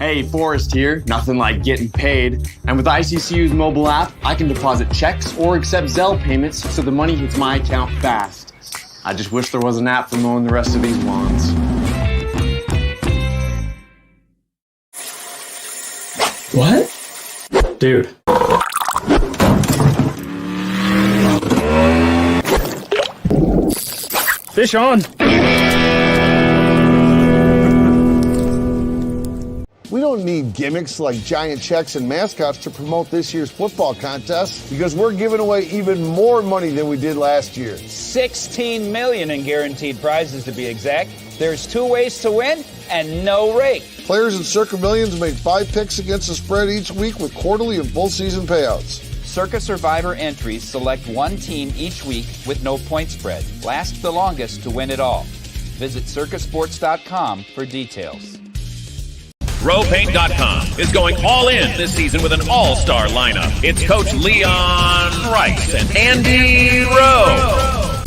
Hey, Forrest here. Nothing like getting paid. And with ICCU's mobile app, I can deposit checks or accept Zelle payments so the money hits my account fast. I just wish there was an app for mowing the rest of these lawns. What? Dude. Fish on. We don't need gimmicks like giant checks and mascots to promote this year's football contest because we're giving away even more money than we did last year. $16 million in guaranteed prizes to be exact. There's 2 ways to win and no rake. Players in Circa Millions make 5 picks against the spread each week with quarterly and full season payouts. Circa Survivor entries select one team each week with no point spread. Last the longest to win it all. Visit circasports.com for details. RowPaint.com is going all in this season with an all-star lineup. It's Coach Leon Rice and Andy Rowe.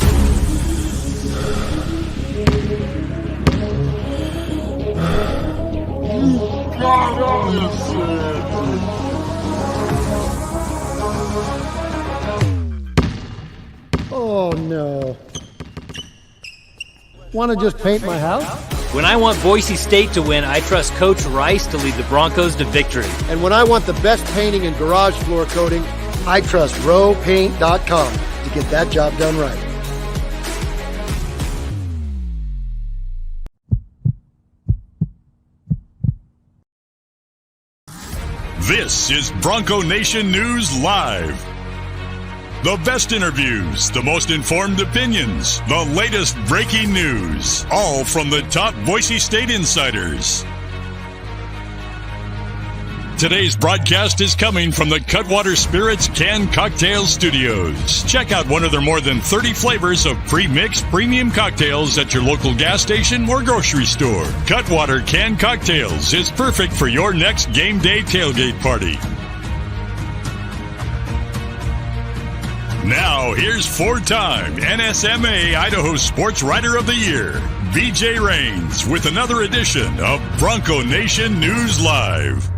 Oh, no. Want to just paint my house? When I want Boise State to win, I trust Coach Rice to lead the Broncos to victory. And when I want the best painting and garage floor coating, I trust RowPaint.com to get that job done right. This is Bronco Nation News Live. The best interviews, the most informed opinions, the latest breaking news, all from the top Boise State insiders. Today's broadcast is coming from the Cutwater Spirits Canned Cocktail Studios. Check out one of their more than 30 flavors of pre-mixed premium cocktails at your local gas station or grocery store. Cutwater Canned Cocktails is perfect for your next game day tailgate party. Now, here's 4-time NSMA Idaho Sports Writer of the Year, BJ Rains, with another edition of Bronco Nation News Live.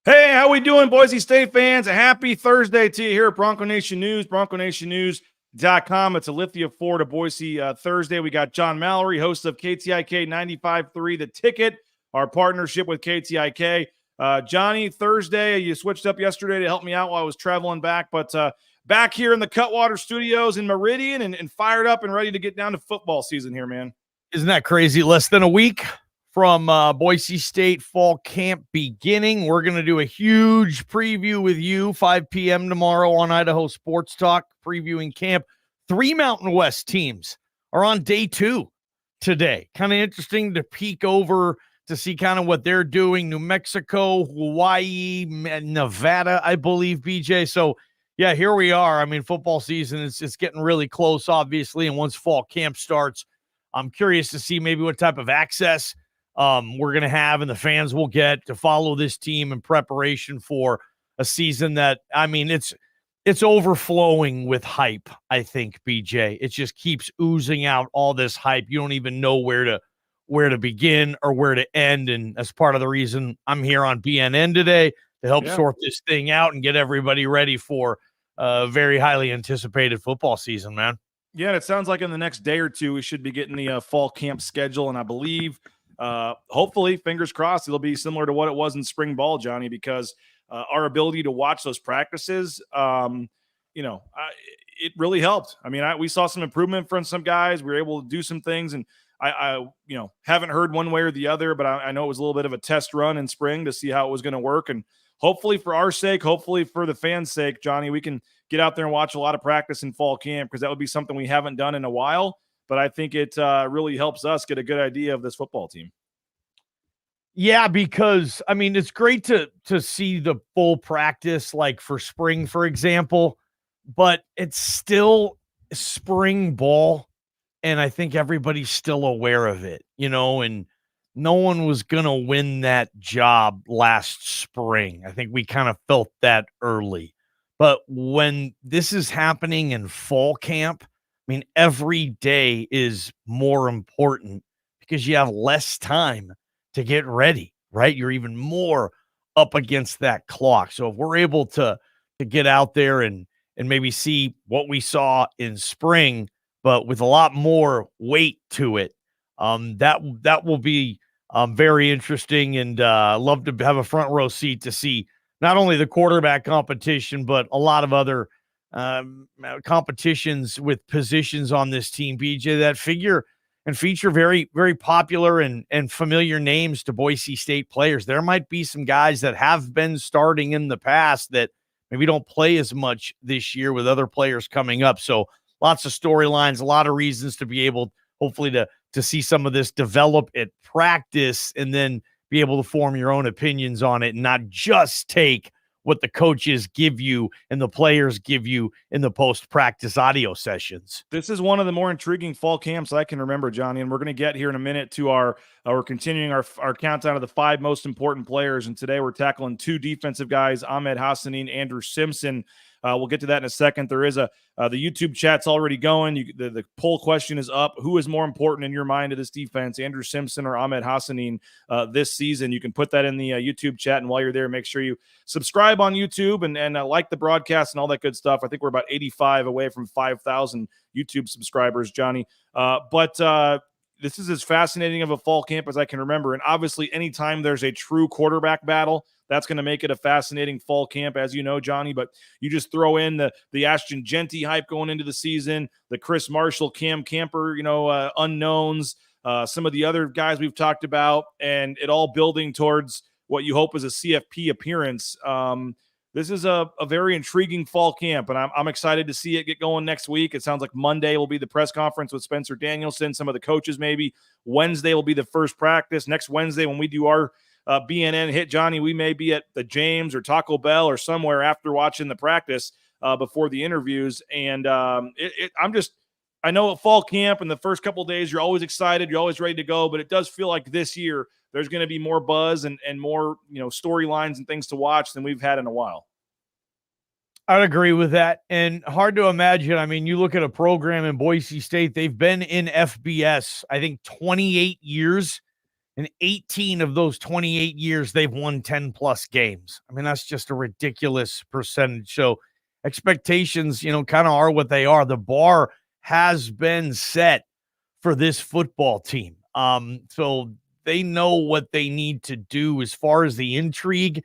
Hey, how we doing, Boise State fans? A happy Thursday to you here at Bronco Nation News, BroncoNationNews.com. It's a Lithia Ford Boise Thursday. We got John Mallory, host of KTIK 95.3 The Ticket, our partnership with KTIK. Johnny, Thursday, you switched up yesterday to help me out while I was traveling back, but back here in the Cutwater Studios in Meridian and fired up and ready to get down to football season here, man. Isn't that crazy? Less than a week from Boise State fall camp beginning. We're going to do a huge preview with you, 5 p.m. tomorrow on Idaho Sports Talk, previewing camp. 3 Mountain West teams are on day 2 today. Kind of interesting to peek over to see kind of what they're doing. New Mexico, Hawaii, Nevada, I believe, BJ. So, yeah, here we are. I mean, football season is getting really close, obviously, and once fall camp starts, I'm curious to see maybe what type of access we're going to have and the fans will get to follow this team in preparation for a season that, I mean, it's overflowing with hype, I think, BJ. It just keeps oozing out all this hype. You don't even know where to begin or where to end. And that's part of the reason I'm here on BNN today to help sort this thing out and get everybody ready for a very highly anticipated football season, man. Yeah, and it sounds like in the next day or two, we should be getting the fall camp schedule. And I believe, hopefully, fingers crossed, it'll be similar to what it was in spring ball, Johnny, because our ability to watch those practices, it really helped. I mean, we saw some improvement from some guys. We were able to do some things, and I haven't heard one way or the other, but I know it was a little bit of a test run in spring to see how it was going to work. And hopefully for our sake, hopefully for the fans' sake, Johnny, we can get out there and watch a lot of practice in fall camp, because that would be something we haven't done in a while. But I think it really helps us get a good idea of this football team. Yeah, because, I mean, it's great to see the full practice, like for spring, for example, but it's still spring ball. And I think everybody's still aware of it, and no one was going to win that job last spring. I think we kind of felt that early. But when this is happening in fall camp, I mean, every day is more important because you have less time to get ready, right? You're even more up against that clock. So if we're able to get out there and maybe see what we saw in spring, but with a lot more weight to it, that will be very interesting, and love to have a front row seat to see not only the quarterback competition, but a lot of other competitions with positions on this team, BJ, that figure and feature very, very popular and familiar names to Boise State players. There might be some guys that have been starting in the past that maybe don't play as much this year with other players coming up. So lots of storylines, a lot of reasons to be able, hopefully, to see some of this develop at practice and then be able to form your own opinions on it and not just take what the coaches give you and the players give you in the post-practice audio sessions. This is one of the more intriguing fall camps I can remember, Johnny, and we're going to get here in a minute to we're continuing our countdown of the 5 most important players, and today we're tackling 2 defensive guys, Ahmed Hassanein, Andrew Simpson. We'll get to that in a second. There is the YouTube chat's already going. The poll question is up. Who is more important in your mind to this defense, Andrew Simpson or Ahmed Hassanein this season? You can put that in the YouTube chat, and while you're there, make sure you subscribe on YouTube and like the broadcast and all that good stuff. I think we're about 85 away from 5,000 YouTube subscribers, Johnny. But this is as fascinating of a fall camp as I can remember, and obviously anytime there's a true quarterback battle, that's going to make it a fascinating fall camp, as you know, Johnny. But you just throw in the Ashton Genty hype going into the season, the Chris Marshall, Cam Camper, unknowns, some of the other guys we've talked about, and it all building towards what you hope is a CFP appearance. This is a very intriguing fall camp, and I'm excited to see it get going next week. It sounds like Monday will be the press conference with Spencer Danielson, some of the coaches maybe. Wednesday will be the first practice. Next Wednesday when we do our BNN hit, Johnny, we may be at the James or Taco Bell or somewhere after watching the practice before the interviews. And I know at fall camp in the first couple of days, you're always excited. You're always ready to go. But it does feel like this year there's going to be more buzz and more, storylines and things to watch than we've had in a while. I'd agree with that. And hard to imagine. I mean, you look at a program in Boise State, they've been in FBS, I think 28 years. In 18 of those 28 years, they've won 10 plus games. I mean, that's just a ridiculous percentage. So expectations, kind of are what they are. The bar has been set for this football team. So they know what they need to do as far as the intrigue.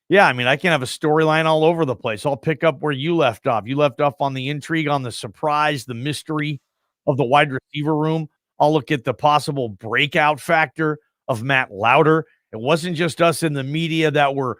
Yeah, I mean, I can have a storyline all over the place. I'll pick up where you left off. You left off on the intrigue, on the surprise, the mystery of the wide receiver room. I'll look at the possible breakout factor of Matt Lauder. It wasn't just us in the media that were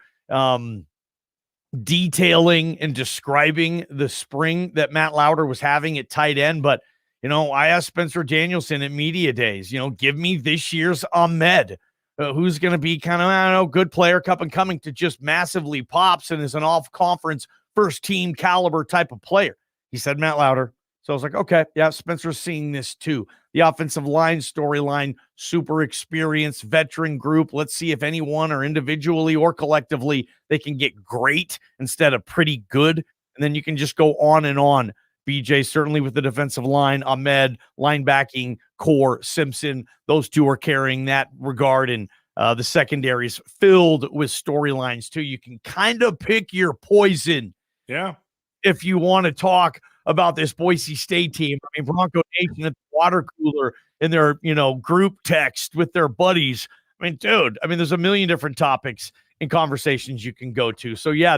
detailing and describing the spring that Matt Lauder was having at tight end, but I asked Spencer Danielson at media days, give me this year's Ahmed, who's going to be kind of, good player, up and coming to just massively pops and is an off-conference first-team caliber type of player. He said Matt Lauder. So I was like, okay, yeah, Spencer's seeing this too. The offensive line storyline, super experienced veteran group. Let's see if anyone or individually or collectively they can get great instead of pretty good. And then you can just go on and on. BJ, certainly with the defensive line, Ahmed, linebacking core, Simpson, those two are carrying that regard. And the secondaries filled with storylines too. You can kind of pick your poison. Yeah. If you want to talk about this Boise State team. I mean, Bronco Nation at the water cooler in their, group text with their buddies. I mean, dude, there's a million different topics and conversations you can go to. So yeah,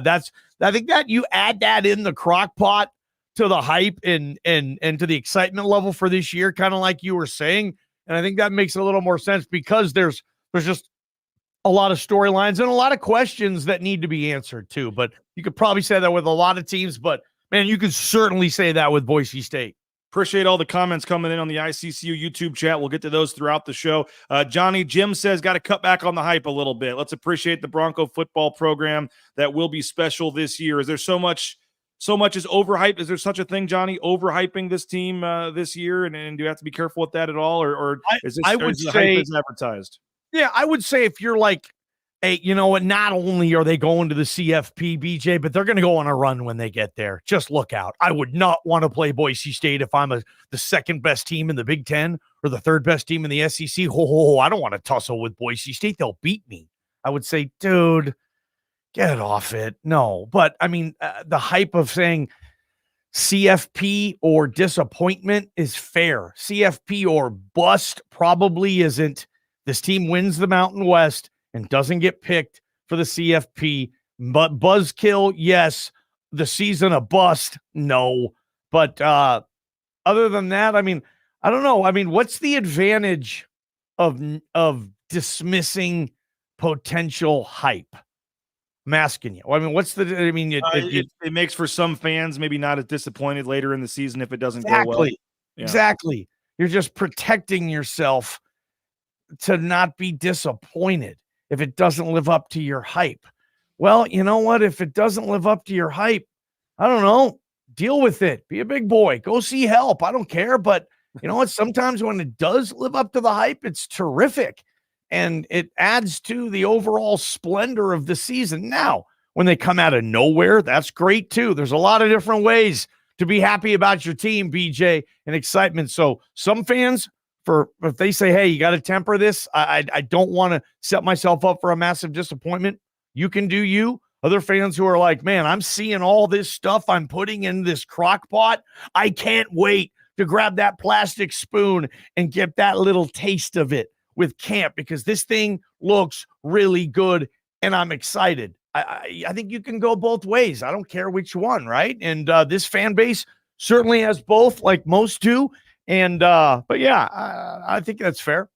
I think that you add that in the crock pot to the hype and to the excitement level for this year, kind of like you were saying. And I think that makes a little more sense because there's just a lot of storylines and a lot of questions that need to be answered too. But you could probably say that with a lot of teams, but man, you could certainly say that with Boise State. Appreciate all the comments coming in on the ICCU YouTube chat. We'll get to those throughout the show. Johnny, Jim says, got to cut back on the hype a little bit. Let's appreciate the Bronco football program that will be special this year. Is there so much is overhyped? Is there such a thing, Johnny, overhyping this team this year? And do you have to be careful with that at all? Or is this, I would is the say hype is advertised? Yeah, I would say if you're like Hey, you know what? Not only are they going to the CFP, BJ, but they're going to go on a run when they get there. Just look out. I would not want to play Boise State if I'm the second best team in the Big Ten or the third best team in the SEC. I don't want to tussle with Boise State. They'll beat me. I would say, dude, get off it. No, but I mean, the hype of saying CFP or disappointment is fair. CFP or bust probably isn't. This team wins the Mountain West and doesn't get picked for the CFP. But buzzkill, yes. The season a bust, no. But other than that, I mean, I don't know. I mean, what's the advantage of dismissing potential hype? I'm asking you. I mean, what's the? I mean, it makes for some fans maybe not as disappointed later in the season if it doesn't go well. Yeah. Exactly. You're just protecting yourself to not be disappointed if it doesn't live up to your hype. Well, you know what? If it doesn't live up to your hype, I don't know. Deal with it. Be a big boy. Go see help. I don't care. But you know what? Sometimes when it does live up to the hype, it's terrific. And it adds to the overall splendor of the season. Now, when they come out of nowhere, that's great too. There's a lot of different ways to be happy about your team, BJ, and excitement. So some fans, if they say, hey, you got to temper this, I don't want to set myself up for a massive disappointment. You can do you. Other fans who are like, man, I'm seeing all this stuff I'm putting in this crock pot. I can't wait to grab that plastic spoon and get that little taste of it with camp, because this thing looks really good and I'm excited. I think you can go both ways. I don't care which one, right? And this fan base certainly has both, like most do. And but yeah, I think that's fair.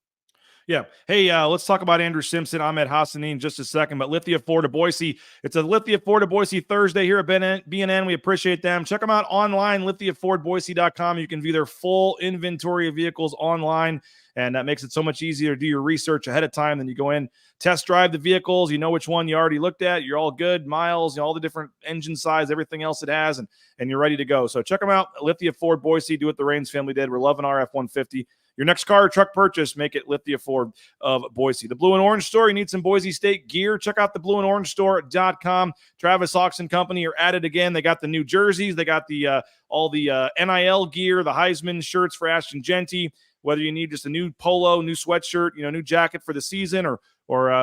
Yeah. Hey, let's talk about Andrew Simpson, Ahmed Hassanein in just a second. But Lithia Ford of Boise, it's a Lithia Ford of Boise Thursday here at BNN. We appreciate them. Check them out online, lithiafordboise.com. You can view their full inventory of vehicles online, and that makes it so much easier to do your research ahead of time. Then you go in, test drive the vehicles. You know which one you already looked at. You're all good, miles, all the different engine size, everything else it has, and you're ready to go. So check them out, Lithia Ford Boise. Do what the Raines family did. We're loving our F-150. Your next car or truck purchase, make it Lithia Ford of Boise. The Blue and Orange Store, you need some Boise State gear. Check out the blueandorange.store.com. Travis Hawks and company are at it again. They got the new jerseys. They got the all the NIL gear, the Heisman shirts for Ashton Genty. Whether you need just a new polo, new sweatshirt, new jacket for the season, or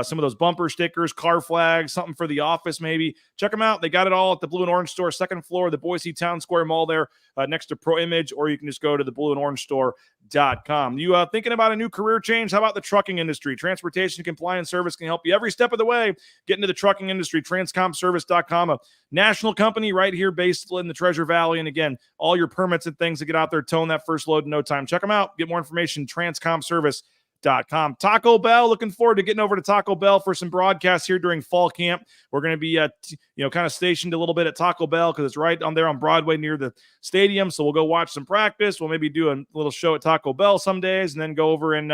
some of those bumper stickers, car flags, something for the office maybe. Check them out. They got it all at the Blue and Orange Store, second floor of the Boise Town Square Mall there next to Pro Image, or you can just go to the blueandorangestore.com. You thinking about a new career change? How about the trucking industry? Transportation Compliance Service can help you every step of the way. Get into the trucking industry, transcomservice.com, a national company right here based in the Treasure Valley. And again, all your permits and things to get out there, towing that first load in no time. Check them out. Get more information, transcomservice.com. Taco Bell, looking forward to getting over to Taco Bell for some broadcasts here during fall camp. We're going to be kind of stationed a little bit at Taco Bell because it's right on there on Broadway near the stadium. So we'll go watch some practice. We'll maybe do a little show at Taco Bell some days and then go over and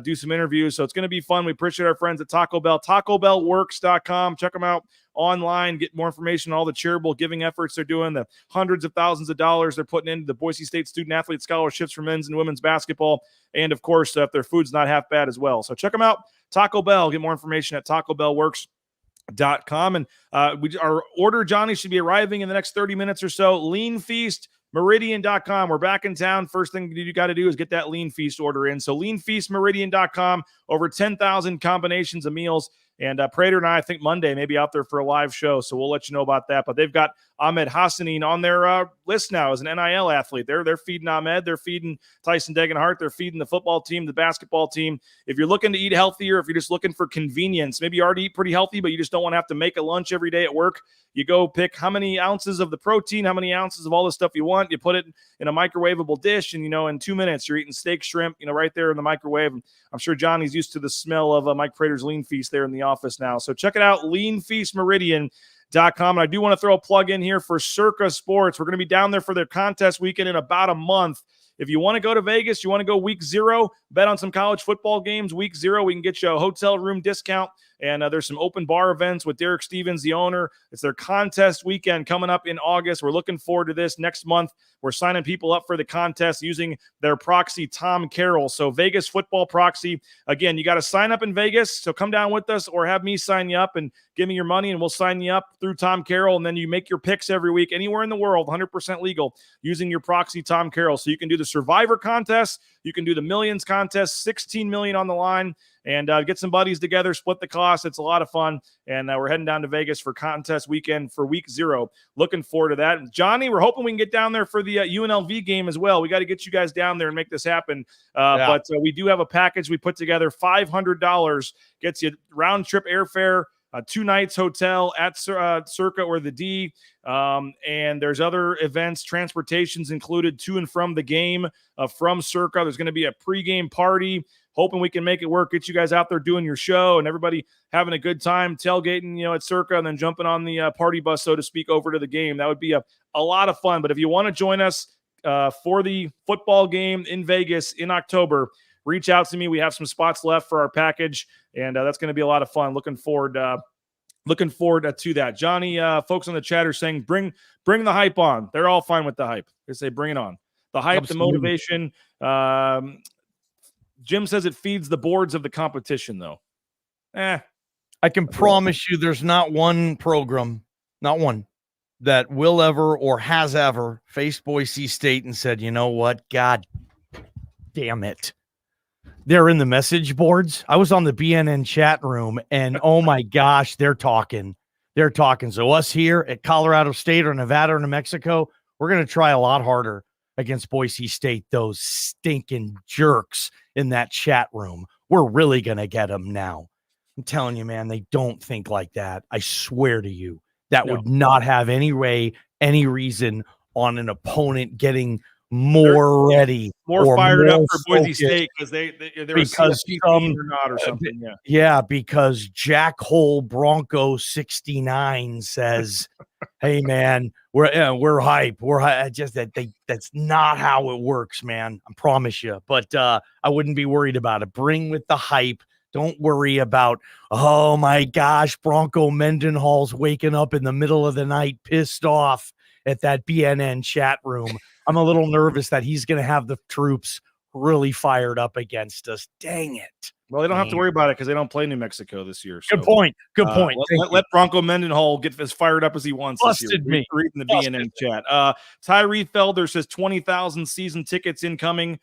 do some interviews. So it's going to be fun. We appreciate our friends at Taco Bell. TacoBellWorks.com. Check them out online. Get more information on all the charitable giving efforts they're doing, the hundreds of thousands of dollars they're putting into the Boise State student athlete scholarships for men's and women's basketball. And of course, if their food's not half bad as well. So check them out. Taco Bell. Get more information at TacoBellWorks.com. And our order, Johnny, should be arriving in the next 30 minutes or so. Lean Feast, Meridian.com. We're back in town. First thing you got to do is get that Lean Feast order in. So leanfeastmeridian.com, over 10,000 combinations of meals. And Prater and I think Monday maybe out there for a live show. So we'll let you know about that. But they've got Ahmed Hassanein on their list now as an NIL athlete. They're feeding Ahmed. They're feeding Tyson Degenhart. They're feeding the football team, the basketball team. If you're looking to eat healthier, if you're just looking for convenience, maybe you already eat pretty healthy, but you just don't want to have to make a lunch every day at work. You go pick how many ounces of the protein, how many ounces of all the stuff you want. You put it in a microwavable dish, and, in 2 minutes, you're eating steak, shrimp, right there in the microwave. And I'm sure Johnny's used to the smell of Mike Prater's Lean Feast there in the office now. So check it out, leanfeastmeridian.com. And I do want to throw a plug in here for Circa Sports. We're going to be down there for their contest weekend in about a month. If you want to go to Vegas, you want to go week 0, bet on some college football games, week 0, we can get you a hotel room discount And there's some open bar events with Derek Stevens, the owner. It's their contest weekend coming up in August. We're looking forward to this. Next month, we're signing people up for the contest using their proxy, Tom Carroll. So Vegas football proxy. Again, you got to sign up in Vegas. So come down with us or have me sign you up and give me your money, and we'll sign you up through Tom Carroll. And then you make your picks every week, anywhere in the world, 100% legal, using your proxy, Tom Carroll. So you can do the Survivor contest. You can do the Millions contest, 16 million on the line, and get some buddies together, split the cost. It's a lot of fun. And we're heading down to Vegas for contest weekend for week 0. Looking forward to that. And Johnny, we're hoping we can get down there for the UNLV game as well. We got to get you guys down there and make this happen. But we do have a package we put together. $500 gets you round trip airfare, 2 nights hotel at Circa or the D. And there's other events, transportation's included to and from the game from Circa. There's going to be a pregame party. Hoping we can make it work, get you guys out there doing your show and everybody having a good time, tailgating, at Circa, and then jumping on the party bus, so to speak, over to the game. That would be a lot of fun. But if you want to join us for the football game in Vegas in October, reach out to me. We have some spots left for our package, and that's going to be a lot of fun. Looking forward to that. Johnny, folks on the chat are saying, bring the hype on. They're all fine with the hype. They say, bring it on. The hype, Absolutely. The motivation. Jim says it feeds the boards of the competition, though. I can promise you there's not one program, not one, that will ever or has ever faced Boise State and said, you know what, God damn it. They're in the message boards. I was on the BNN chat room, and oh my gosh, they're talking. So us here at Colorado State or Nevada or New Mexico, we're going to try a lot harder against Boise State, those stinking jerks in that chat room. We're really going to get them now. I'm telling you, man, they don't think like that. I swear to you, that would not have any reason on an opponent getting more ready, more fired up for Boise State because they're or not or something. Because Jackhole Bronco 69 says, "Hey man, we're hype. We're hype." Just that's not how it works, man. I promise you. But I wouldn't be worried about it. Bring with the hype. Don't worry about, oh my gosh, Bronco Mendenhall's waking up in the middle of the night, pissed off at that BNN chat room. I'm a little nervous that he's going to have the troops really fired up against us. Dang it. Well, they don't have to worry about it because they don't play New Mexico this year. So, Good point. Let Bronco Mendenhall get as fired up as he wants this year. Reading the BNN chat. Tyree Felder says 20,000 season tickets incoming.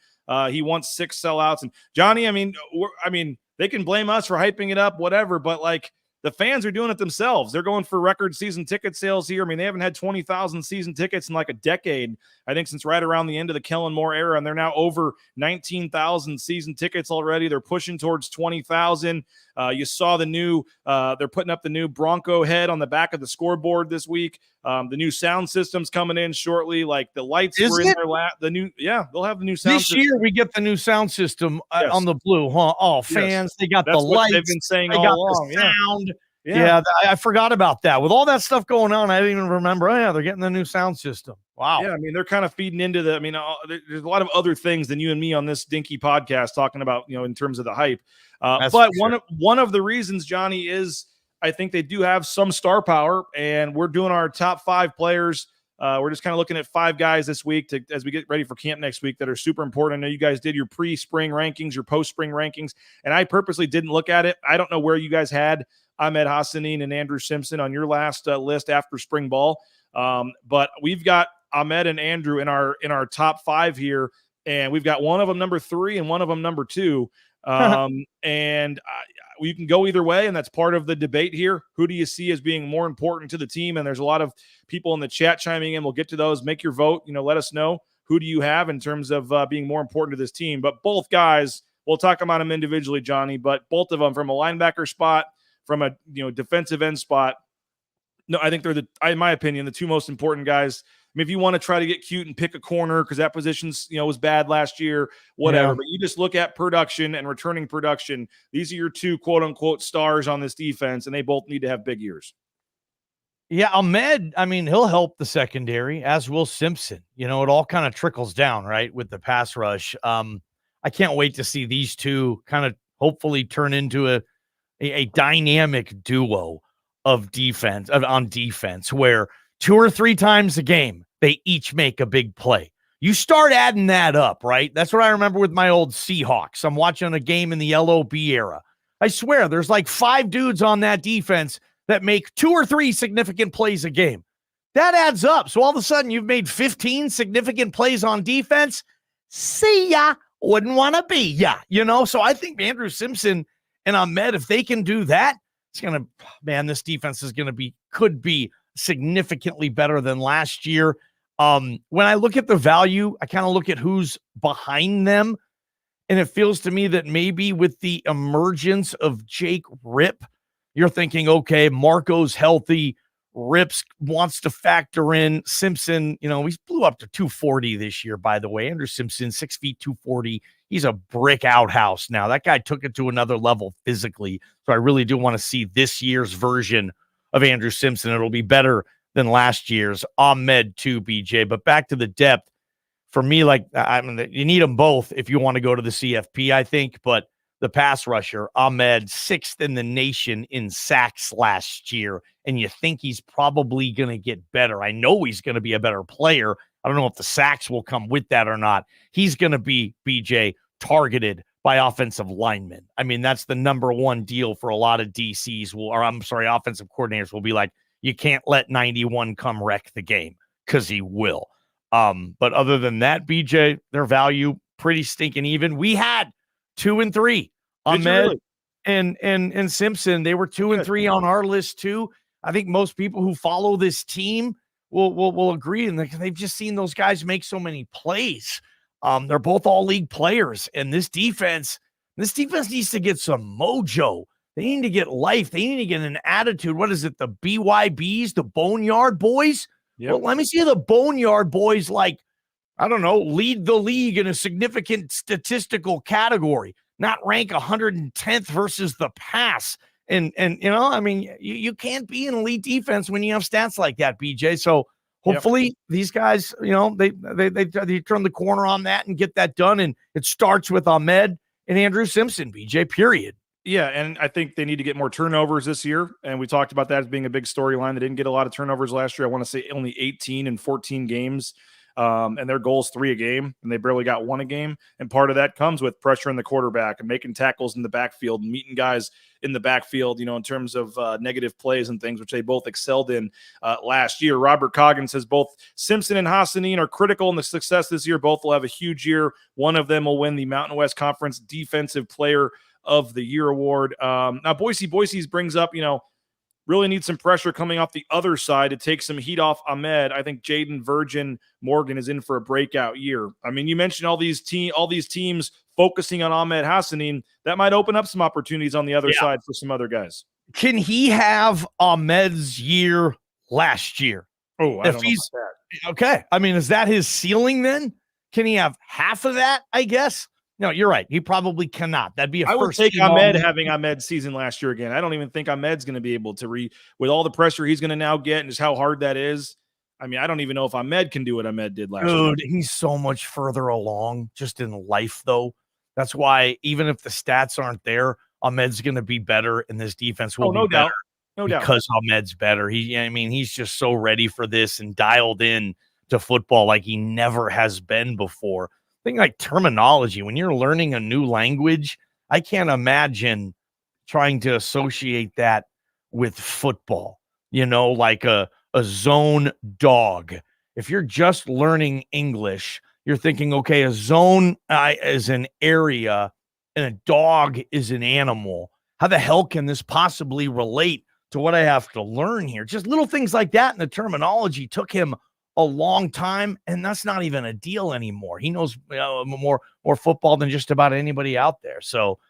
He wants 6 sellouts. And Johnny, I mean, they can blame us for hyping it up, whatever, but like the fans are doing it themselves. They're going for record season ticket sales here. I mean, they haven't had 20,000 season tickets in like a decade, I think, since right around the end of the Kellen Moore era, and they're now over 19,000 season tickets already. They're pushing towards 20,000. You saw the new, they're putting up the new Bronco head on the back of the scoreboard this week. The new sound system's coming in shortly. Like the lights were in their lap. They'll have the new sound system. This year we get the new sound system on the blue, huh? Oh, fans, they got the lights. They've been saying all along. The sound. Yeah, I forgot about that. With all that stuff going on, I didn't even remember. Oh, yeah, they're getting the new sound system. Wow. Yeah, I mean, they're kind of feeding into there's a lot of other things than you and me on this dinky podcast talking about, in terms of the hype. But one of the reasons, Johnny, is I think they do have some star power, and we're doing our top 5 players. We're just kind of looking at 5 guys this week as we get ready for camp next week that are super important. I know you guys did your pre-spring rankings, your post-spring rankings, and I purposely didn't look at it. I don't know where you guys had Ahmed Hassanein and Andrew Simpson on your last list after spring ball. But we've got Ahmed and Andrew in our top 5 here, and we've got one of them number 3 and one of them number 2. And you can go either way, and that's part of the debate here. Who do you see as being more important to the team? And there's a lot of people in the chat chiming in. We'll get to those. Make your vote. Let us know, who do you have in terms of being more important to this team? But both guys, we'll talk about them individually, Johnny, but both of them from a linebacker spot, from a defensive end spot. No, I think they're in my opinion, the 2 most important guys. I mean, if you want to try to get cute and pick a corner because that position's was bad last year, whatever. Yeah. But you just look at production and returning production. These are your 2 quote unquote stars on this defense, and they both need to have big years. Yeah, Ahmed, I mean, he'll help the secondary, as will Simpson. It all kind of trickles down, right, with the pass rush. I can't wait to see these 2 kind of hopefully turn into a dynamic duo of defense on defense where 2 or 3 times a game, they each make a big play. You start adding that up, right? That's what I remember with my old Seahawks. I'm watching a game in the LOB era. I swear there's like 5 dudes on that defense that make 2 or 3 significant plays a game. That adds up. So all of a sudden you've made 15 significant plays on defense. See ya. Wouldn't want to be ya. So I think Andrew Simpson and Ahmed, if they can do that, it's going to, man, this defense is going to could be significantly better than last year. When I look at the value, I kind of look at who's behind them. And it feels to me that maybe with the emergence of Jake Ripp, you're thinking, okay, Marco's healthy. Rips wants to factor in Simpson. He blew up to 240 this year, by the way. Andrew Simpson, 6 feet, 240. He's a brick outhouse now. That guy took it to another level physically. So I really do want to see this year's version of Andrew Simpson. It'll be better than last year's. Ahmed too, BJ. But back to the depth. For me, you need them both if you want to go to the CFP, I think. But the pass rusher, Ahmed, 6th in the nation in sacks last year. And you think he's probably going to get better. I know he's going to be a better player. I don't know if the sacks will come with that or not. He's going to be, BJ, targeted by offensive linemen. I mean, that's the number one deal for a lot of DCs offensive coordinators will be like, you can't let 91 come wreck the game, because he will. But other than that, BJ, their value pretty stinking even. We had 2 and 3. Ahmed and Simpson, they were 2 and 3 on our list too. I think most people who follow this team will agree, and they've just seen those guys make so many plays. They're both all league players, and this defense needs to get some mojo. They need to get life. They need to get an attitude. What is it? The BYBs, the Boneyard Boys? Yep. Well, let me see the Boneyard Boys, lead the league in a significant statistical category, not rank 110th versus the pass. And you can't be an elite defense when you have stats like that, BJ. So hopefully these guys, they turn the corner on that and get that done. And it starts with Ahmed and Andrew Simpson, BJ, period. Yeah, and I think they need to get more turnovers this year. And we talked about that as being a big storyline. They didn't get a lot of turnovers last year. I want to say only 18 in 14 games. And their goal is 3 a game, and they barely got 1 a game. And part of that comes with pressure in the quarterback and making tackles in the backfield and meeting guys in the backfield, in terms of negative plays and things, which they both excelled in last year. Robert Coggin says both Simpson and Hassanein are critical in the success this year. Both will have a huge year. One of them will win the Mountain West Conference Defensive Player of the Year award. Now, Boise's brings up, really need some pressure coming off the other side to take some heat off Ahmed. I think Jaden Virgin Morgan is in for a breakout year. I mean, you mentioned all these teams focusing on Ahmed Hassanein. That might open up some opportunities on the other side for some other guys. Can he have Ahmed's year last year? Oh, I don't know about that. Okay. I mean, is that his ceiling then? Can he have half of that, I guess? No, you're right. He probably cannot. That'd be I would take Ahmed having Ahmed's season last year again. I don't even think Ahmed's going to be able to with all the pressure he's going to now get and just how hard that is. I mean, I don't even know if Ahmed can do what Ahmed did last year. Dude, he's so much further along just in life, though. That's why even if the stats aren't there, Ahmed's going to be better, and this defense will be better. No doubt. Because Ahmed's better. He's just so ready for this and dialed in to football like he never has been before. Thing like terminology, when you're learning a new language, I can't imagine trying to associate that with football, like a zone dog. If you're just learning English, you're thinking, okay, a zone is an area and a dog is an animal. How the hell can this possibly relate to what I have to learn here? Just little things like that in the terminology took him a long time, and that's not even a deal anymore. He knows more football than just about anybody out there. So,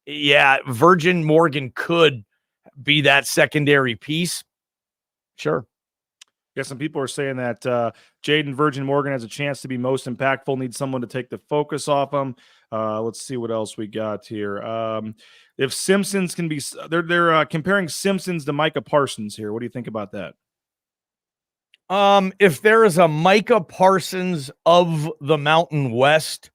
Virgin Morgan could be that secondary piece. Sure. Yeah, some people are saying that Jaden Virgin Morgan has a chance to be most impactful, needs someone to take the focus off him. Let's see what else we got here. If Simpsons can be – they're comparing Simpsons to Micah Parsons here. What do you think about that? If there is a Micah Parsons of the Mountain West,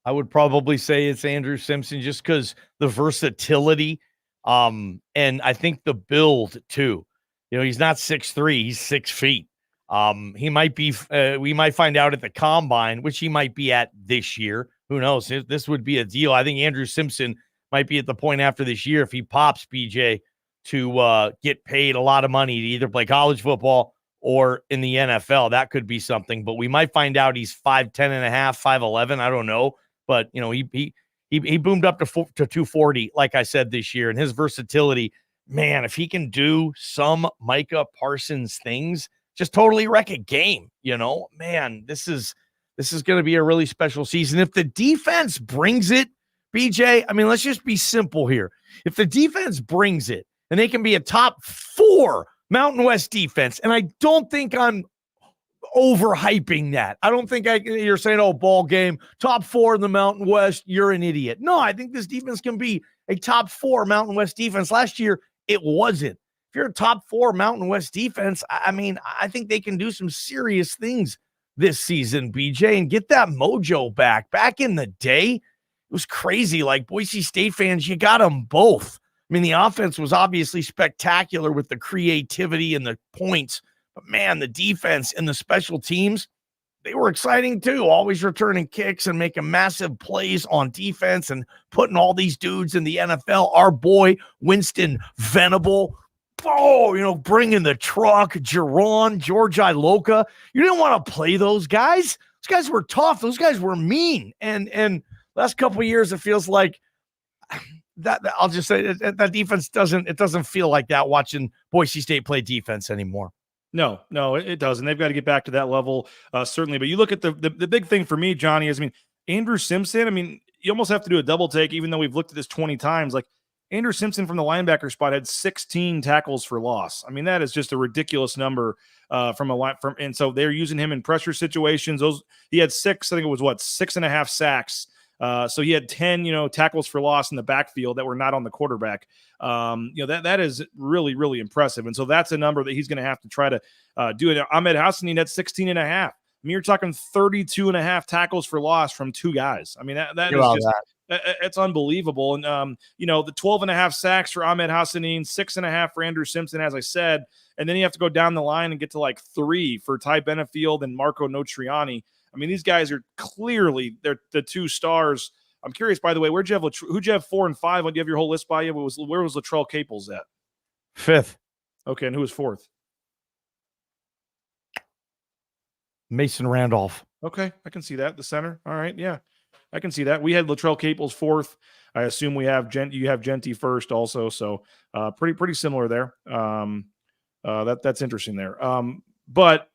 I would probably say it's Andrew Simpson, just because the versatility And I think the build too, he's not 6'3", he's 6 feet. He might be, we might find out at the combine, which he might be at this year. Who knows? This would be a deal. I think Andrew Simpson might be at the point after this year, if he pops, BJ, to get paid a lot of money to either play college football or in the NFL. That could be something, but we might find out he's 5'10" and a half, 5'11". I don't know, but he boomed up to 240, like I said, this year, and his versatility, man, if he can do some Micah Parsons things, just totally wreck a game, man, this is going to be a really special season. If the defense brings it, BJ, I mean, let's just be simple here. If the defense brings it and they can be a top 4 Mountain West defense, and I don't think I'm overhyping that. I don't think you're saying, oh, ball game, top 4 in the Mountain West, you're an idiot. No, I think this defense can be a top 4 Mountain West defense. Last year, it wasn't. If you're a top 4 Mountain West defense, I mean, I think they can do some serious things this season, BJ, and get that mojo back. Back in the day, it was crazy. Like Boise State fans, you got them both. I mean, the offense was obviously spectacular with the creativity and the points, but man, the defense and the special teams, they were exciting too. Always returning kicks and making massive plays on defense and putting all these dudes in the NFL. Our boy, Winston Venable, bringing the truck, Jerron, George Iloka. You didn't want to play those guys. Those guys were tough. Those guys were mean. And last couple of years, it feels like that. I'll just say that defense doesn't feel like that watching Boise State play defense anymore. No, it doesn't. They've got to get back to that level, certainly. But you look at the big thing for me, Johnny, is, Andrew Simpson, you almost have to do a double take, even though we've looked at this 20 times. Like, Andrew Simpson from the linebacker spot had 16 tackles for loss. That is just a ridiculous number and so they're using him in pressure situations. He had 6, I think it was 6.5 sacks. So he had 10, tackles for loss in the backfield that were not on the quarterback. That is really, really impressive. And so that's a number that he's going to have to try to do it. Ahmed Hassanein had 16.5. You're talking 32.5 tackles for loss from 2 guys. That is just, it's unbelievable. And, the 12.5 sacks for Ahmed Hassanein, 6.5 for Andrew Simpson, as I said. And then you have to go down the line and get to like 3 for Ty Benefield and Marco Notriani. These guys are clearly, they're the 2 stars. I'm curious, by the way, who'd you have 4 and 5? When you have your whole list by you? Where was Latrell Caples at? 5th. Okay, and who was 4th? Mason Randolph. Okay, I can see that. The center. All right, yeah, I can see that. We had Latrell Caples 4th. I assume you have Genty 1st also. So pretty similar there. That's interesting there. But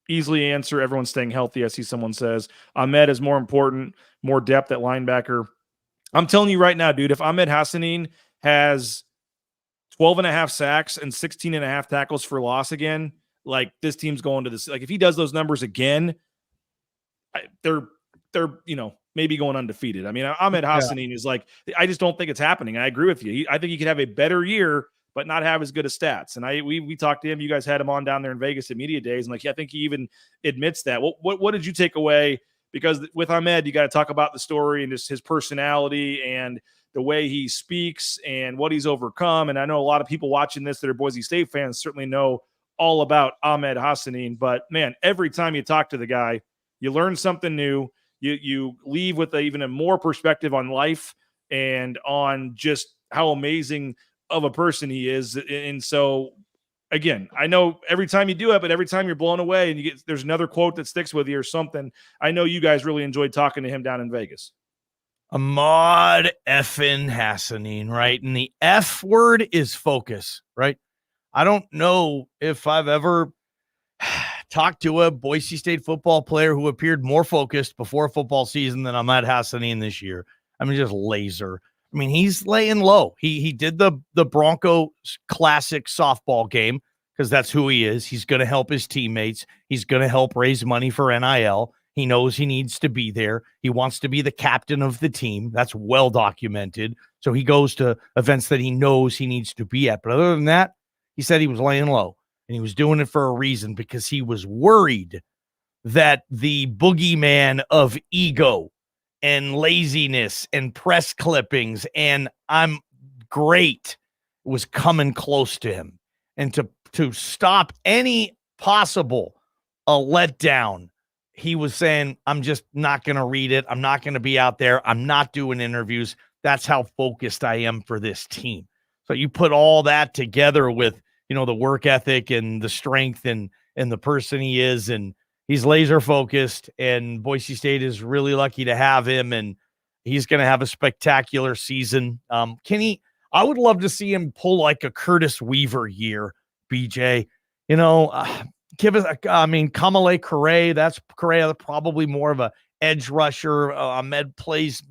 easily answer. Everyone's staying healthy. I see someone says Ahmed is more important, more depth at linebacker. I'm telling you right now, dude, if Ahmed Hassanein has 12.5 sacks and 16.5 tackles for loss again, like, this team's going to this. Like, if he does those numbers again, they're maybe going undefeated. Ahmed Hassanein is like, I just don't think it's happening. I agree with you. I think he could have a better year, but not have as good of stats. And we talked to him. You guys had him on down there in Vegas at Media Days, and I think he even admits that. What did you take away? Because with Ahmed, you got to talk about the story and just his personality and the way he speaks and what he's overcome. And I know a lot of people watching this that are Boise State fans certainly know all about Ahmed Hassanein. But man, every time you talk to the guy, you learn something new. You leave with even a more perspective on life and on just how amazing of a person he is. And so, again, I know every time you do it, but every time you're blown away and there's another quote that sticks with you or something. I know you guys really enjoyed talking to him down in Vegas. Ahmed effing Hassanein, right? And the F word is focus, right? I don't know if I've ever talked to a Boise State football player who appeared more focused before a football season than Ahmed Hassanein this year. Just laser. He's laying low. He did the Bronco Classic softball game because that's who he is. He's going to help his teammates. He's going to help raise money for NIL. He knows he needs to be there. He wants to be the captain of the team. That's well documented. So he goes to events that he knows he needs to be at. But other than that, he said he was laying low, and he was doing it for a reason because he was worried that the boogeyman of ego and laziness and press clippings and I'm great was coming close to him. And to stop any possible letdown, he was saying, I'm just not going to read it. I'm not going to be out there. I'm not doing interviews. That's how focused I am for this team. So you put all that together with, the work ethic and the strength and the person he is, and he's laser focused, and Boise State is really lucky to have him, and he's going to have a spectacular season. I would love to see him pull like a Curtis Weaver year, BJ. Give us, Kamale Correa, that's probably more of a edge rusher. Ahmed plays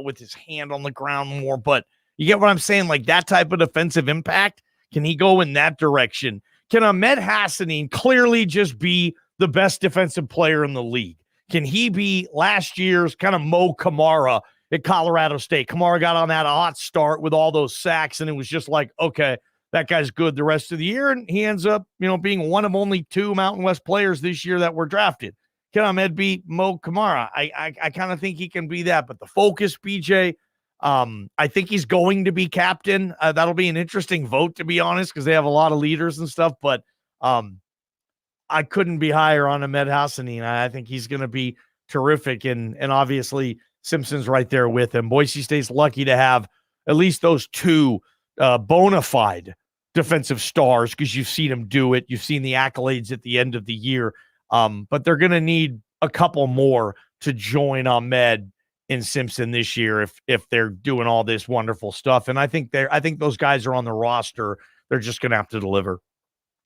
with his hand on the ground more, but you get what I'm saying? Like that type of defensive impact, can he go in that direction? Can Ahmed Hassanein clearly just be the best defensive player in the league? Can he be last year's kind of Mo Kamara at Colorado State? Kamara got on that hot start with all those sacks, and it was just like, okay, that guy's good the rest of the year, and he ends up, being one of only 2 Mountain West players this year that were drafted. Can Ahmed be Mo Kamara? I kind of think he can be that, but the focus, BJ, I think he's going to be captain. That'll be an interesting vote, to be honest, because they have a lot of leaders and stuff, but I couldn't be higher on Ahmed Hassanein. I think he's going to be terrific, and obviously Simpson's right there with him. Boise State's lucky to have at least those 2 bona fide defensive stars, because you've seen him do it. You've seen the accolades at the end of the year, but they're going to need a couple more to join Ahmed in Simpson this year if they're doing all this wonderful stuff. And I think those guys are on the roster. They're just going to have to deliver.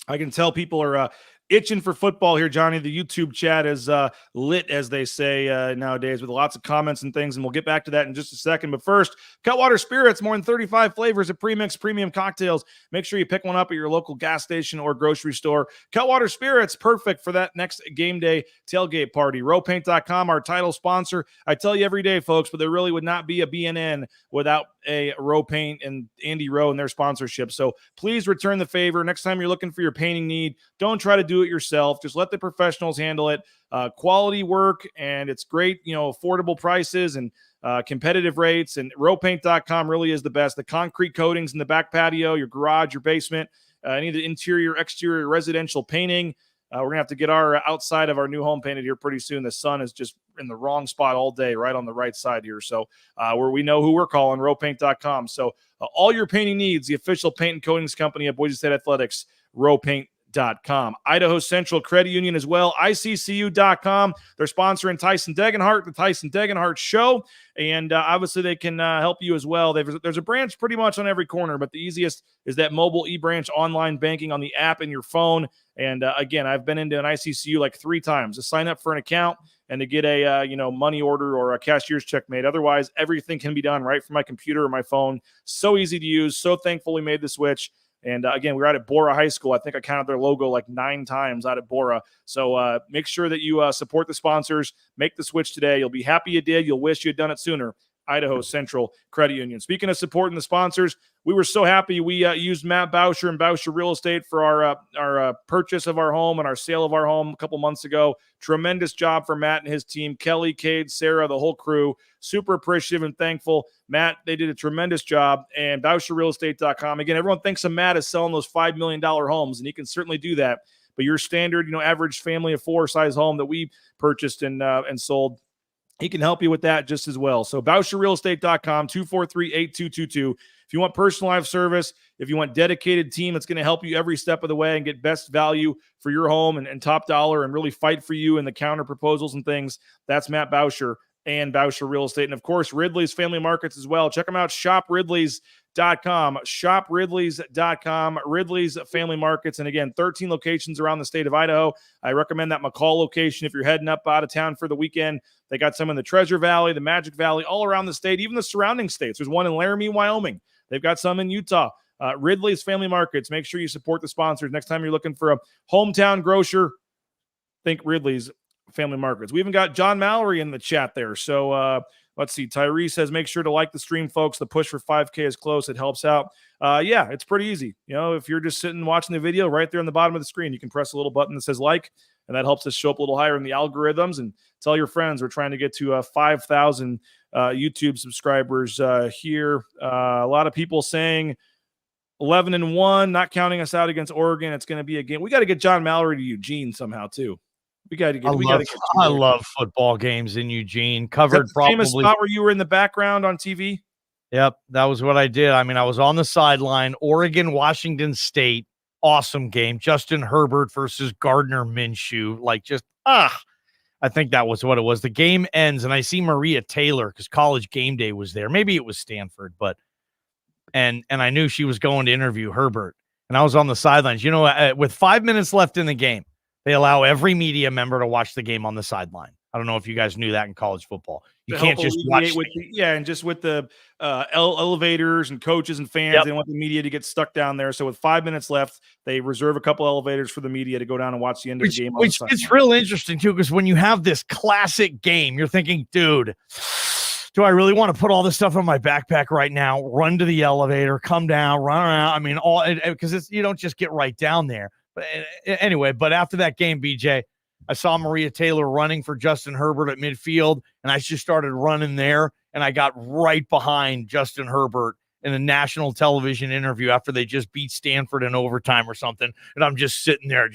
I can tell people are itching for football here, Johnny. The YouTube chat is lit, as they say nowadays, with lots of comments and things, and we'll get back to that in just a second. But first, Cutwater Spirits, more than 35 flavors of pre-mixed premium cocktails. Make sure you pick one up at your local gas station or grocery store. Cutwater Spirits, perfect for that next game day tailgate party. Rowpaint.com, our title sponsor. I tell you every day, folks, but there really would not be a BNN without a Row Paint and Andy Rowe and their sponsorship. So please return the favor. Next time you're looking for your painting need, don't try to do it yourself. Just let the professionals handle it. Quality work, and it's great, affordable prices and competitive rates. And rowpaint.com really is the best. The concrete coatings in the back patio, your garage, your basement, any of the interior, exterior residential painting. We're going to have to get our outside of our new home painted here pretty soon. The sun is just in the wrong spot all day, right on the right side here. So where we know who we're calling, rowpaint.com. So all your painting needs, the official paint and coatings company of Boise State Athletics, rowpaint.com. Idaho Central Credit Union as well, ICCU.com. They're sponsoring Tyson Degenhart, the Tyson Degenhart Show, and obviously they can help you as well. There's a branch pretty much on every corner, but the easiest is that mobile eBranch online banking on the app in your phone. And again, I've been into an ICCU like 3 times to sign up for an account and to get a money order or a cashier's check made. Otherwise, everything can be done right from my computer or my phone. So easy to use. So thankful we made the switch. And again, we were out at Bora High School. I think I counted their logo like 9 times out at Bora. So make sure that you support the sponsors. Make the switch today. You'll be happy you did. You'll wish you had done it sooner. Idaho Central Credit Union. Speaking of supporting the sponsors, we were so happy we used Matt Bauscher and Bauscher Real Estate for our purchase of our home and our sale of our home a couple months ago. Tremendous job for Matt and his team. Kelly, Cade, Sarah, the whole crew. Super appreciative and thankful. Matt, they did a tremendous job. And BauscherRealEstate.com. Again, everyone thinks of Matt as selling those $5 million homes, and he can certainly do that. But your standard, average family of 4 size home that we purchased and sold, he can help you with that just as well. So BauscherRealEstate.com, 243-8222. If you want personalized service, if you want dedicated team that's going to help you every step of the way and get best value for your home and top dollar and really fight for you in the counter proposals and things, that's Matt Bauscher and Bauscher Real Estate. And, of course, Ridley's Family Markets as well. Check them out, shopridleys.com, shopridleys.com, Ridley's Family Markets. And, again, 13 locations around the state of Idaho. I recommend that McCall location if you're heading up out of town for the weekend. They got some in the Treasure Valley, the Magic Valley, all around the state, even the surrounding states. There's one in Laramie, Wyoming. They've got some in Utah. Ridley's Family Markets. Make sure you support the sponsors. Next time you're looking for a hometown grocer, think Ridley's Family Markets. We even got John Mallory in the chat there. So let's see. Tyree says, make sure to like the stream, folks. The push for 5K is close. It helps out. Yeah, it's pretty easy. If you're just sitting watching the video, right there on the bottom of the screen, you can press a little button that says like, and that helps us show up a little higher in the algorithms. And tell your friends we're trying to get to 5,000 YouTube subscribers here. A lot of people saying 11-1, not counting us out against Oregon. It's going to be a game. We got to get John Mallory to Eugene somehow too. I love football games in Eugene. Covered the famous spot where you were in the background on TV. Yep, that was what I did. I mean, I was on the sideline. Oregon, Washington State, awesome game. Justin Herbert versus Gardner Minshew. I think that was what it was. The game ends, and I see Maria Taylor because College Game Day was there. Maybe it was Stanford, and I knew she was going to interview Herbert, and I was on the sidelines. You know, with 5 minutes left in the game, they allow every media member to watch the game on the sideline. I don't know if you guys knew that in college football. You can't just watch. And just with the elevators and coaches and fans, they don't want the media to get stuck down there. So with 5 minutes left, they reserve a couple elevators for the media to go down and watch the end of the game. Which it's real interesting too, because when you have this classic game, you're thinking, dude, do I really want to put all this stuff in my backpack right now? Run to the elevator, come down, run around. I mean, because you don't just get right down there. But anyway, after that game, BJ, I saw Maria Taylor running for Justin Herbert at midfield, and I just started running there, and I got right behind Justin Herbert in a national television interview after they just beat Stanford in overtime or something, and I'm just sitting there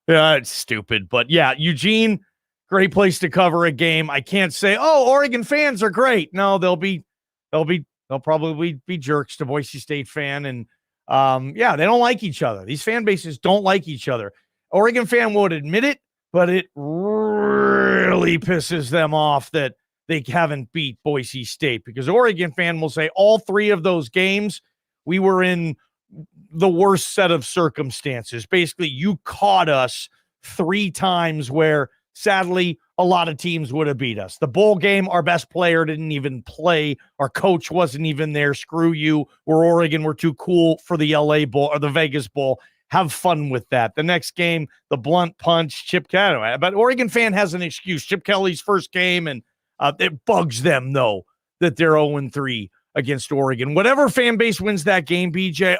it's stupid. But yeah, Eugene, great place to cover a game. I can't say, Oregon fans are great. No, they'll probably be jerks to Boise State fan, and they don't like each other. These fan bases don't like each other. Oregon fan won't admit it, but it really pisses them off that they haven't beat Boise State, because Oregon fan will say all three of those games, we were in the worst set of circumstances. Basically, you caught us 3 times where, sadly, a lot of teams would have beat us. The bowl game, our best player didn't even play. Our coach wasn't even there. Screw you. We're Oregon. We're too cool for the LA Bowl or the Vegas Bowl. Have fun with that. The next game, the blunt punch, Chip Kelly. But Oregon fan has an excuse. Chip Kelly's first game, and it bugs them, though, that they're 0-3 against Oregon. Whatever fan base wins that game, BJ,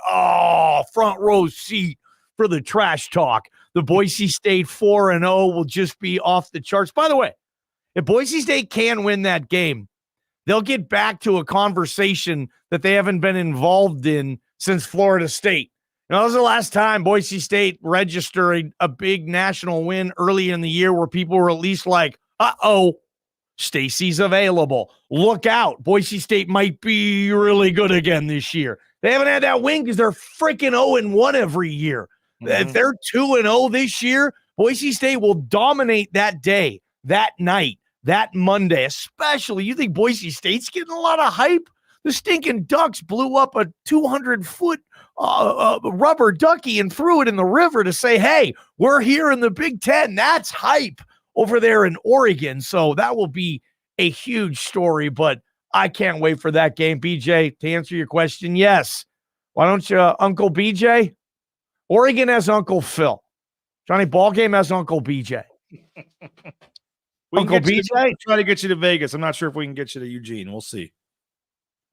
front row seat for the trash talk. The Boise State 4-0 will just be off the charts. By the way, if Boise State can win that game, they'll get back to a conversation that they haven't been involved in since Florida State. That was the last time Boise State registered a big national win early in the year where people were at least like, Stacy's available. Look out. Boise State might be really good again this year. They haven't had that win because they're freaking 0-1 every year. Mm-hmm. If they're 2-0 this year, Boise State will dominate that day, that night, that Monday. Especially, you think Boise State's getting a lot of hype? The stinking Ducks blew up a 200-foot rubber ducky and threw it in the river to say, hey, we're here in the Big Ten. That's hype over there in Oregon. So that will be a huge story, but I can't wait for that game. BJ, to answer your question, yes. Why don't you, Uncle BJ? Oregon has Uncle Phil. Johnny Ballgame has Uncle BJ. Uncle BJ? Try to get you to Vegas. I'm not sure if we can get you to Eugene. We'll see.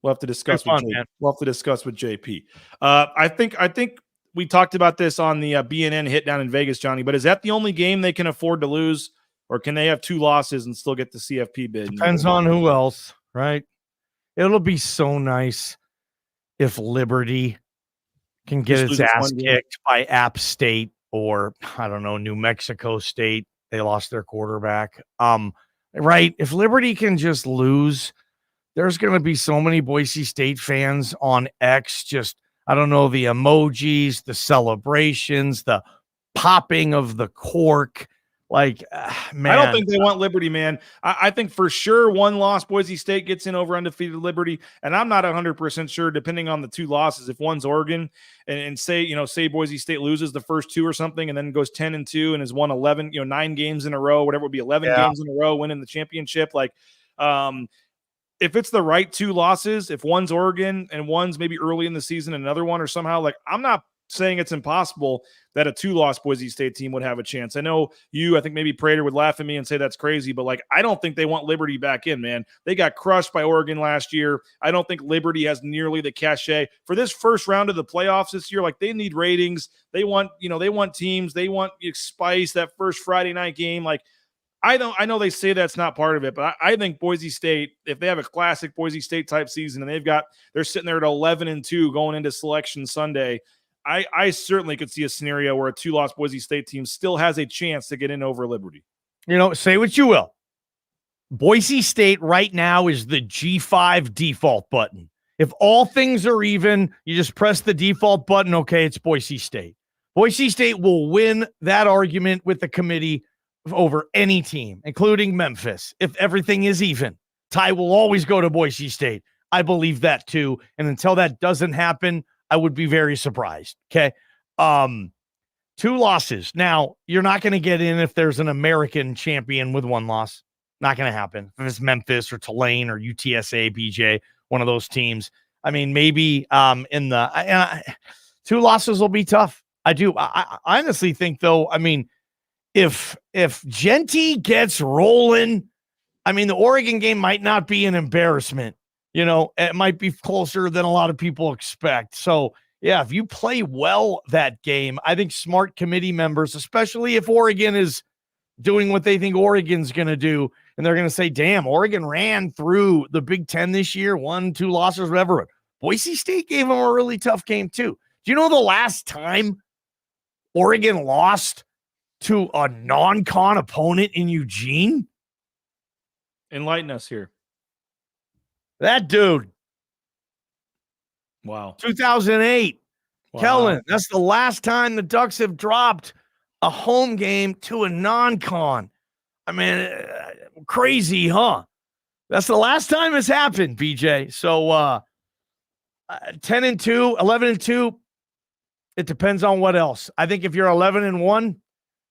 We'll have to discuss with JP. I think we talked about this on the BNN hit down in Vegas, Johnny, but is that the only game they can afford to lose, or can they have 2 losses and still get the CFP bid? Depends on who else, right? It'll be so nice if Liberty can get its ass kicked by App State or, I don't know, New Mexico State. They lost their quarterback. Right? If Liberty can just lose, there's going to be so many Boise State fans on X, just, I don't know, the emojis, the celebrations, the popping of the cork. Like, man. I don't think they want Liberty, man. I think for sure one loss, Boise State gets in over undefeated Liberty. And I'm not 100% sure, depending on the 2 losses, if one's Oregon and say Boise State loses the first 2 or something and then goes 10-2 and has won 11, 9 games in a row, whatever it would be, 11 games in a row, winning the championship. Like, if it's the right 2 losses, if one's Oregon and one's maybe early in the season, another one, or somehow, like, I'm not saying it's impossible that a 2-loss Boise State team would have a chance. I know I think maybe Prater would laugh at me and say that's crazy, but like, I don't think they want Liberty back in, man. They got crushed by Oregon last year. I don't think Liberty has nearly the cachet for this first round of the playoffs this year. Like, they need ratings. They want, they want teams. They want spice, that first Friday night game. Like, I know they say that's not part of it, but I think Boise State, if they have a classic Boise State type season and they're sitting there at 11-2 going into Selection Sunday, I certainly could see a scenario where a 2-loss Boise State team still has a chance to get in over Liberty. Say what you will. Boise State right now is the G5 default button. If all things are even, you just press the default button. Okay, it's Boise State. Boise State will win that argument with the committee over any team, including Memphis. If everything is even, tie will always go to Boise State. I believe that too. And until that doesn't happen, I would be very surprised. Okay. 2 losses. Now, you're not going to get in if there's an American champion with 1 loss. Not going to happen. If it's Memphis or Tulane or UTSA, BJ, one of those teams. I mean, maybe in the 2 losses will be tough. I do. I honestly think, though, I mean, if Genty gets rolling, I mean, the Oregon game might not be an embarrassment. It might be closer than a lot of people expect. So, yeah, if you play well that game, I think smart committee members, especially if Oregon is doing what they think Oregon's going to do, and they're going to say, damn, Oregon ran through the Big Ten this year, 1, 2 losses, whatever. Boise State gave them a really tough game, too. Do you know the last time Oregon lost to a non-con opponent in Eugene? Enlighten us here. That dude. Wow. 2008. Wow. Kellen, that's the last time the Ducks have dropped a home game to a non-con. I mean, crazy, huh? That's the last time it's happened, BJ. So 10-2, 11-2, it depends on what else. I think if you're 11-1,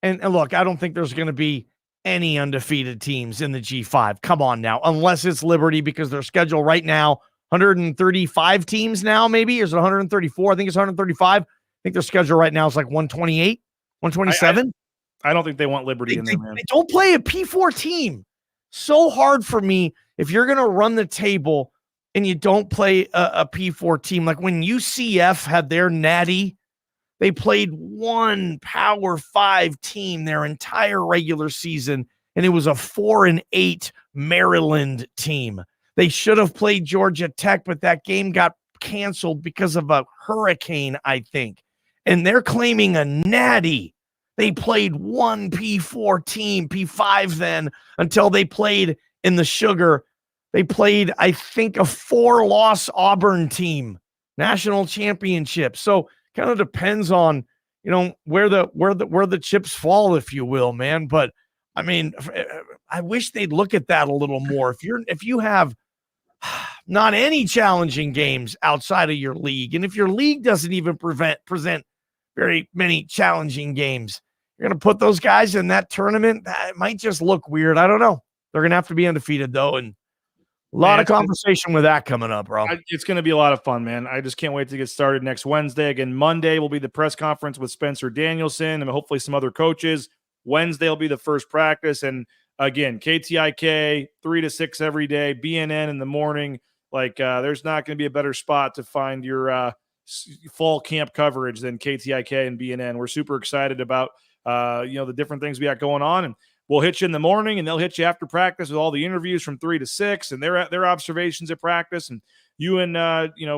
and look, I don't think there's going to be any undefeated teams in the G5. Come on now, unless it's Liberty, because their schedule right now, 135 teams now, maybe, or is it 134? I think it's 135. I think their schedule right now is like 128, 127. I don't think they want Liberty in there, man. They don't play a P4 team. So hard for me if you're going to run the table and you don't play a P4 team. Like when UCF had their natty, they played 1 Power 5 team their entire regular season, and it was a 4-8 Maryland team. They should have played Georgia Tech, but that game got canceled because of a hurricane, I think. And they're claiming a natty. They played 1 P4 team, P5 then, until they played in the Sugar. They played, I think, a 4-loss Auburn team, national championship. So kind of depends on, where the chips fall, if you will, man. But I mean, I wish they'd look at that a little more. If you have not any challenging games outside of your league, and if your league doesn't even present very many challenging games, you're going to put those guys in that tournament. It might just look weird. I don't know. They're going to have to be undefeated, though, and a lot of conversation with that coming up, bro. It's going to be a lot of fun, man. I just can't wait to get started next Wednesday. Again, Monday will be the press conference with Spencer Danielson and hopefully some other coaches. Wednesday will be the first practice. And again, KTIK, 3 to 6 every day, BNN in the morning. There's not going to be a better spot to find your fall camp coverage than KTIK and BNN. We're super excited about the different things we got going on, and we'll hit you in the morning, and they'll hit you after practice with all the interviews from 3 to 6 and their observations at practice. And you and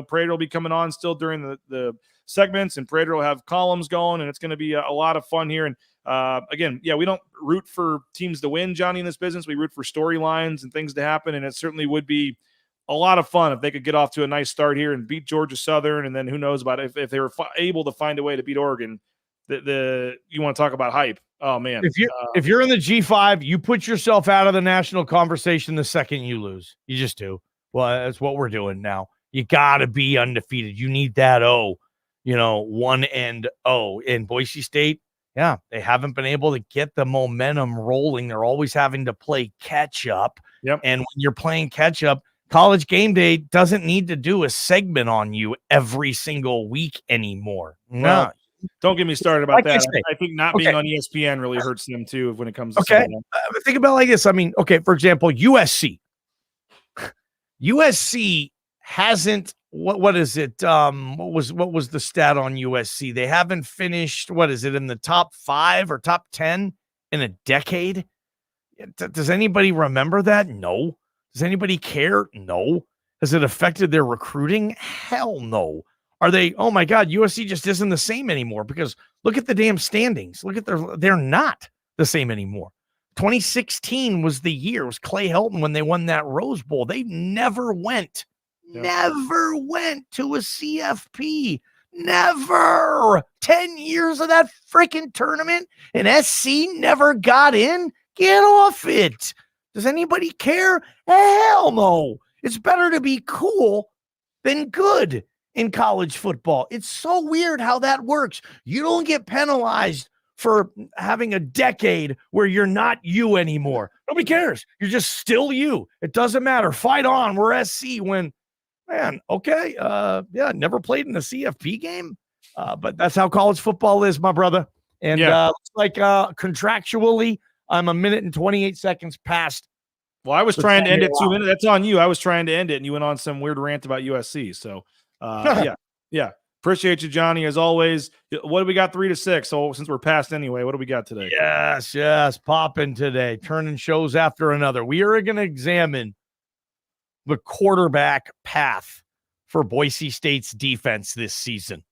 Prater will be coming on still during the segments, and Prater will have columns going, and it's going to be a lot of fun here. And again, we don't root for teams to win, Johnny, in this business. We root for storylines and things to happen, and it certainly would be a lot of fun if they could get off to a nice start here and beat Georgia Southern, and then who knows about if they were able to find a way to beat Oregon. You want to talk about hype? Oh man! If you're in the G5, you put yourself out of the national conversation the second you lose. You just do. Well, that's what we're doing now. You got to be undefeated. You need that 1 and 0. In Boise State, they haven't been able to get the momentum rolling. They're always having to play catch up. Yep. And when you're playing catch up, College Game Day doesn't need to do a segment on you every single week anymore. No. Don't get me started about that. I think not being on ESPN really hurts them too when it comes to think about it like this. I mean, for example, USC hasn't what is it? What was the stat on USC? They haven't finished, what is it, in the top 5 or top 10 in a decade? Does anybody remember that? No. Does anybody care? No. Has it affected their recruiting? Hell no. Are they, oh my God, USC just isn't the same anymore? Because look at the damn standings. Look at they're not the same anymore. 2016 was the year. It was Clay Helton when they won that Rose Bowl. They never went to a CFP. Never. 10 years of that freaking tournament and SC never got in. Get off it. Does anybody care? Hell no. It's better to be cool than good in college football. It's so weird how that works. You don't get penalized for having a decade where you're not you anymore. Nobody cares. You're just still you. It doesn't matter. Fight on. We're SC when, man, okay. Never played in a CFP game. But that's how college football is, my brother. And contractually, I'm a minute and 28 seconds past. Well, I was trying to end it 2 minutes. That's on you. I was trying to end it, and you went on some weird rant about USC. So, yeah. Appreciate you, Johnny, as always. What do we got 3-6? So since we're past anyway, what do we got today? Yes. Popping today. Turning shows after another. We are going to examine the quarterback path for Boise State's defense this season.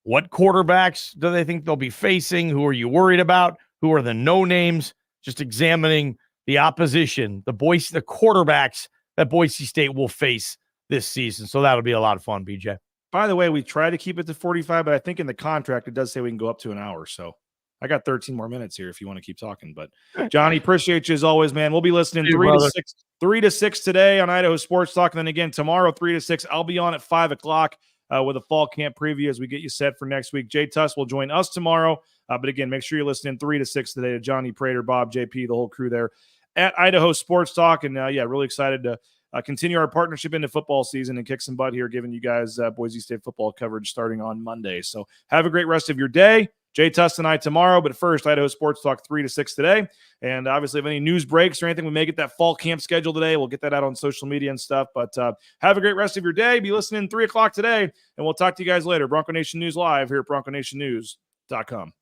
What quarterbacks do they think they'll be facing? Who are you worried about? Who are the no names? Just examining the opposition, the quarterbacks that Boise State will face this season. So that'll be a lot of fun, BJ. By the way, we try to keep it to 45, but I think in the contract it does say we can go up to an hour. So I got 13 more minutes here if you want to keep talking. But Johnny, appreciate you as always, man. We'll be listening 3 to 6 today on Idaho Sports Talk. And then again, tomorrow, 3 to 6, I'll be on at 5 o'clock with a fall camp preview as we get you set for next week. Jay Tuss will join us tomorrow. But again, make sure you're listening 3 to 6 today to Johnny Prater, Bob, JP, the whole crew there at Idaho Sports Talk. And really excited to continue our partnership into football season and kick some butt here, giving you guys Boise State football coverage starting on Monday. So have a great rest of your day. Jay Tuss and I tomorrow, but first, Idaho Sports Talk 3 to 6 today. And obviously, if any news breaks or anything, we may get that fall camp schedule today. We'll get that out on social media and stuff. But have a great rest of your day. Be listening 3 o'clock today, and we'll talk to you guys later. Bronco Nation News Live here at BroncoNationNews.com.